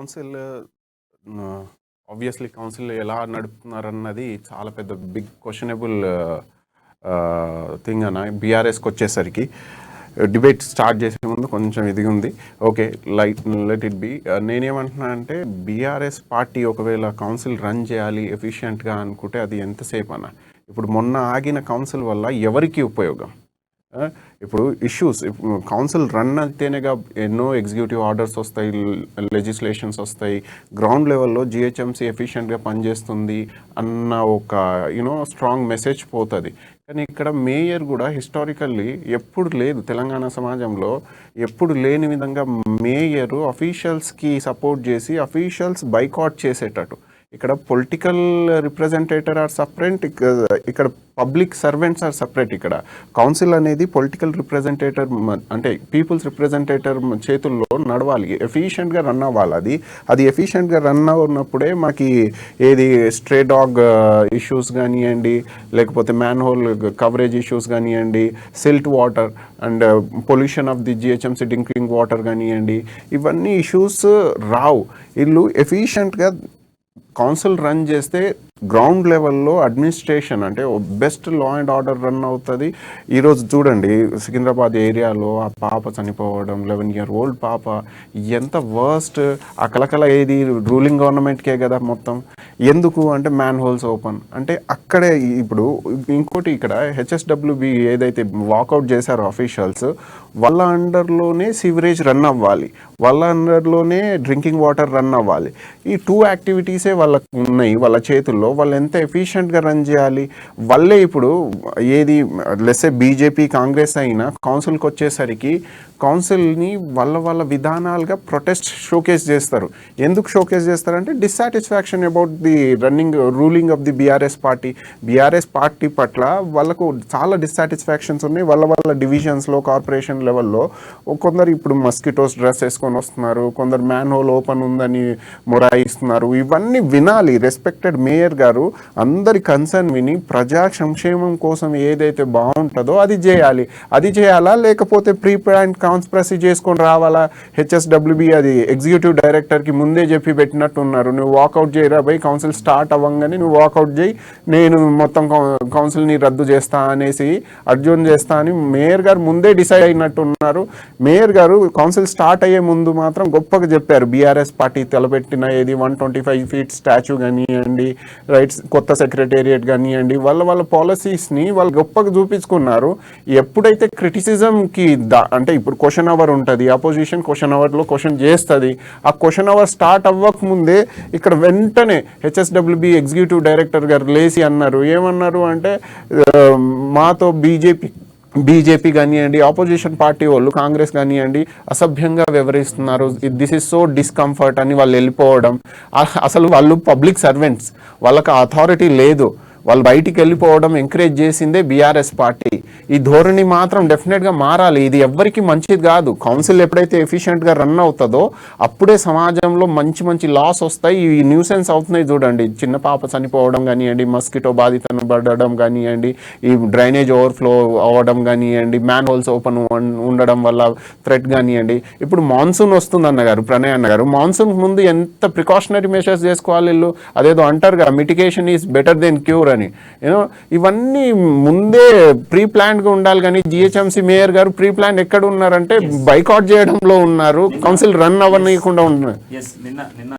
Council obviously council ఎలా నడుపుతున్నారన్నది చాలా పెద్ద బిగ్ క్వశ్చనబుల్ థింగ్ అన్న. బీఆర్ఎస్కి వచ్చేసరికి డిబేట్ స్టార్ట్ చేసే ముందు కొంచెం ఇది ఉంది. Okay, let it be. నేనేమంటున్నా అంటే బీఆర్ఎస్ పార్టీ ఒకవేళ కౌన్సిల్ రన్ చేయాలి ఎఫిషియెంట్గా అనుకుంటే అది ఎంతసేపు అన్న. ఇప్పుడు మొన్న ఆగిన కౌన్సిల్ వల్ల ఎవరికి ఉపయోగం? ఇప్పుడు ఇష్యూస్ కౌన్సిల్ రన్ అయితేనేగా ఎన్నో ఎగ్జిక్యూటివ్ ఆర్డర్స్ వస్తాయి, లెజిస్లేషన్స్ వస్తాయి, గ్రౌండ్ లెవెల్లో జిహెచ్ఎంసీ ఎఫిషియెంట్గా పనిచేస్తుంది అన్న ఒక స్ట్రాంగ్ మెసేజ్ పోతుంది. కానీ ఇక్కడ మేయర్ కూడా హిస్టారికల్లీ ఎప్పుడు లేదు, తెలంగాణ సమాజంలో ఎప్పుడు లేని విధంగా మేయరు అఫీషియల్స్కి సపోర్ట్ చేసి అఫీషియల్స్ బైకాట్ చేసేటట్టు. ఇక్కడ పొలిటికల్ రిప్రజెంటేటర్ ఆర్ సపరేట్, ఇక్కడ పబ్లిక్ సర్వెంట్స్ ఆర్ సపరేట్. ఇక్కడ కౌన్సిల్ అనేది పొలిటికల్ రిప్రజెంటేటర్ అంటే పీపుల్స్ రిప్రజెంటేటర్ చేతుల్లో నడవాలి, ఎఫిషియెంట్గా రన్ అవ్వాలి. అది ఎఫిషియెంట్గా రన్ అవునప్పుడే మాకు ఏది స్ట్రే డాగ్ ఇష్యూస్ కానివ్వండి, లేకపోతే మ్యాన్ హోల్ కవరేజ్ ఇష్యూస్ కానివ్వండి, silt water and pollution of the GHMC drinking water కానివ్వండి, ఇవన్నీ ఇష్యూస్ రావు. వీళ్ళు ఎఫిషియెంట్గా కౌన్సిల్ రన్ చేస్తే గ్రౌండ్ లెవెల్లో అడ్మినిస్ట్రేషన్ అంటే best law and order run అవుతుంది. ఈరోజు చూడండి సికింద్రాబాద్ ఏరియాలో ఆ పాప చనిపోవడం, 11 year old పాప, ఎంత వర్స్ట్. ఆ కలకల ఏది రూలింగ్ గవర్నమెంట్కే కదా మొత్తం. ఎందుకు అంటే మ్యాన్ హోల్స్ ఓపెన్ అంటే అక్కడే. ఇప్పుడు ఇంకోటి ఇక్కడ హెచ్ఎస్డబ్ల్యూబి ఏదైతే వాకౌట్ చేశారో అఫీషియల్స్, వాళ్ళ అండర్లోనే సివరేజ్ రన్ అవ్వాలి, వాళ్ళ అండర్లోనే డ్రింకింగ్ వాటర్ రన్ అవ్వాలి. ఈ 2 యాక్టివిటీసే వాళ్ళకు ఉన్నాయి వాళ్ళ చేతుల్లో. వాళ్ళు ఎంత ఎఫిషియెంట్గా రన్ చేయాలి. వాళ్ళే ఇప్పుడు ఏది లెస్సే బీజేపీ కాంగ్రెస్ అయినా కౌన్సిల్కి వచ్చేసరికి కౌన్సిల్ని వాళ్ళ విధానాలుగా ప్రొటెస్ట్ షోకేస్ చేస్తారు. ఎందుకు షోకేస్ చేస్తారంటే dissatisfaction about the ruling of the BRS party పట్ల వాళ్ళకు చాలా డిస్సాటిస్ఫాక్షన్స్ ఉన్నాయి. వాళ్ళ డివిజన్స్లో కార్పొరేషన్ లెవెల్లో కొందరు ఇప్పుడు మస్కిటోస్ డ్రెస్ వేసుకొని వస్తున్నారు, కొందరు మ్యాన్ హోల్ ఓపెన్ ఉందని మొరాయిస్తున్నారు. ఇవన్నీ వినాలి. రెస్పెక్టెడ్ మేయర్ గారు అందరి కన్సర్న్ విని ప్రజా సంక్షేమం కోసం ఏదైతే బాగుంటుందో అది చేయాలి. అది చేయాలా, లేకపోతే ప్రీ ప్లాన్ కాన్స్పిరసీ చేసుకొని రావాలా? హెచ్ఎస్డబ్ల్యూబి అది ఎగ్జిక్యూటివ్ డైరెక్టర్కి ముందే చెప్పి పెట్టినట్టున్నారు, నువ్వు వాకౌట్ చేయరా బై, కౌన్సిల్ స్టార్ట్ అవ్వగానే నువ్వు వాకౌట్ చేయి, నేను మొత్తం కౌన్సిల్ని రద్దు చేస్తా అనేసి అర్జున్ చేస్తా అని మేయర్ గారు ముందే డిసైడ్ అయినట్టున్నారు. మేయర్ గారు కౌన్సిల్ స్టార్ట్ అయ్యే ముందు మాత్రం గొప్పగా చెప్పారు, బీఆర్ఎస్ పార్టీ తలపెట్టిన ఏది 125 feet స్టాచ్యూ కానివ్వండి, రైట్స్ కొత్త సెక్రటేరియట్ కానివ్వండి, వాళ్ళ పాలసీస్ని వాళ్ళు గొప్పగా చూపించుకున్నారు. ఎప్పుడైతే క్రిటిసిజంకి అంటే ఇప్పుడు క్వశ్చన్ అవర్ ఉంటుంది, అపోజిషన్ క్వశ్చన్ అవర్లో క్వశ్చన్ చేస్తుంది. ఆ క్వశ్చన్ అవర్ స్టార్ట్ అవ్వకముందే ఇక్కడ వెంటనే హెచ్ఎస్డబ్ల్యూబి ఎగ్జిక్యూటివ్ డైరెక్టర్ గారు లేచి అన్నారు. ఏమన్నారు అంటే, మాతో బీజేపీ కానివ్వండి, ఆపోజిషన్ పార్టీ వాళ్ళు కాంగ్రెస్ కానివ్వండి అసభ్యంగా వ్యవహరిస్తున్నారు, దిస్ ఈజ్ సో డిస్కంఫర్ట్ అని వాళ్ళు వెళ్ళిపోవడం. అసలు వాళ్ళు పబ్లిక్ సర్వెంట్స్, వాళ్ళకి అథారిటీ లేదు, వాళ్ళు బయటికి వెళ్ళిపోవడం ఎంకరేజ్ చేసిందే బీఆర్ఎస్ పార్టీ. ఈ ధోరణి మాత్రం డెఫినెట్గా మారాలి. ఇది ఎవ్వరికి మంచిది కాదు. కౌన్సిల్ ఎప్పుడైతే ఎఫిషియెంట్గా రన్ అవుతుందో అప్పుడే సమాజంలో మంచి లాస్ వస్తాయి. ఈ న్యూసెన్స్ అవుతున్నాయి చూడండి, చిన్న పాప చనిపోవడం కానివ్వండి, మస్కిటో బాధితను పడడం కానివ్వండి, ఈ డ్రైనేజ్ ఓవర్ఫ్లో అవ్వడం కానివ్వండి, మ్యాన్ హోల్స్ ఓపెన్ ఉండడం వల్ల థ్రెట్ కానివ్వండి. ఇప్పుడు మాన్సూన్ వస్తుంది అన్నగారు, ప్రణయ్ అన్నగారు, మాన్సూన్ ముందు ఎంత ప్రికాషనరీ మెషర్స్ చేసుకోవాలి వీళ్ళు. అదేదో అంటారు కదా, mitigation is better than cure అని. ఇవన్నీ ముందే ప్రీ ప్లాన్డ్గా ఉండాలి. కానీ జిహెచ్ఎంసీ మేయర్ గారు ప్రీ ప్లాన్ ఎక్కడ ఉన్నారంటే బైకాట్ చేయడంలో ఉన్నారు, కౌన్సిల్ రన్ అవ్వనీయకుండా ఉన్నారు.